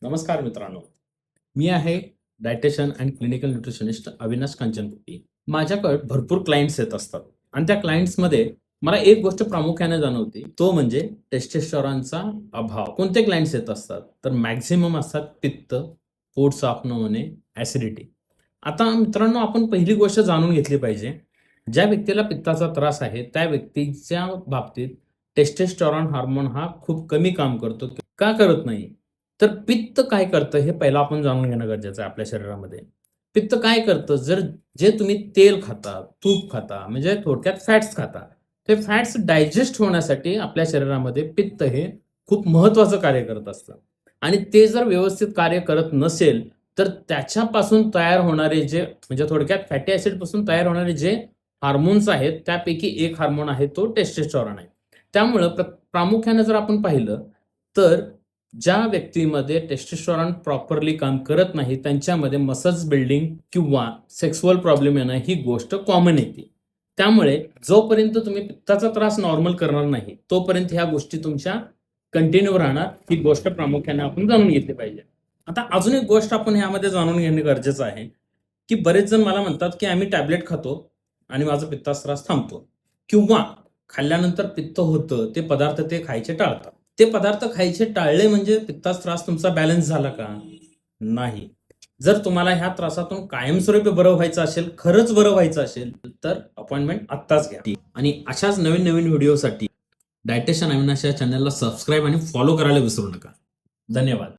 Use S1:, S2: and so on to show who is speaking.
S1: नमस्कार मित्रांनो, मी आहे dietitian and clinical nutritionist Avinash Kanchanputi. माझ्याकडे भरपूर क्लायंट्स येत असतात आणि त्या क्लायंट्समध्ये मला एक गोष्ट प्रामुख्याने जाणवते, तो म्हणजे टेस्टोस्टेरॉनचा अभाव. कोणते क्लायंट्स येत असतात? तर मॅक्सिमम असतात पित्त, पोट साफ न होणे, ॲसिडिटी. आता मित्रांनो, आपण पहिली गोष्ट जाणून घेतली पाहिजे, ज्या व्यक्तीला पित्ताचा त्रास आहे, त्या व्यक्तीच्या बाबतीत टेस्टोस्टेरॉन हार्मोन हा खूप कमी काम करतो. का करत नाही? तर पित्त काय करतं हे पहिलं आपण जाणून घेणं गरजेचं आहे आपल्या शरीरामध्ये. पित्त काय करतं, जे तुम्ही तेल खाता, तूप खाता, म्हणजे थोडक्यात फॅट्स खाता, ते फॅट्स डायजेस्ट होण्यासाठी आपल्या शरीरामध्ये पित्त हे खूप महत्त्वाचं कार्य करत असतं. आणि ते जर व्यवस्थित कार्य करत नसेल, तर त्याच्यापासून तयार होणारे जे म्हणजे थोडक्यात फॅटी ॲसिडपासून तयार होणारे जे हार्मोन्स आहेत, त्यापैकी एक हार्मोन आहे तो टेस्टोस्टेरॉन आहे. त्यामुळं प्रामुख्याने जर आपण पाहिलं, तर ज्या व्यक्तीमध्ये टेस्टोस्टेरॉन प्रॉपरली काम करत नाही, त्यांच्यामध्ये मसल्स बिल्डिंग किंवा सेक्सुअल प्रॉब्लेम येणं ही गोष्ट कॉमन येते. त्यामुळे जोपर्यंत तुम्ही पित्ताचा त्रास नॉर्मल करणार नाही, तोपर्यंत ह्या गोष्टी तुमच्या कंटिन्यू राहणार. ही गोष्ट प्रामुख्याने आपण जाणून घेतली पाहिजे. आता अजून एक गोष्ट आपण ह्यामध्ये जाणून घेणे गरजेचं आहे, की बरेच जण मला म्हणतात, की आम्ही टॅबलेट खातो आणि माझा पित्ताचा त्रास थांबतो किंवा खाल्ल्यानंतर पित्त होतं, ते पदार्थ ते खायचे टाळतात. ते पदार्थ खायचे टाळले म्हणजे पित्ताचा त्रास तुमचा बॅलन्स झाला का? नाही. जर तुम्हाला ह्या त्रासातून कायमस्वरूपी बरं व्हायचं असेल, खरंच बरं व्हायचं असेल, तर अपॉइंटमेंट आत्ताच घ्या. आणि अशाच नवीन नवीन व्हिडिओसाठी डायटिशियन अविनाश या चॅनलला सबस्क्राईब आणि फॉलो करायला विसरू नका. धन्यवाद.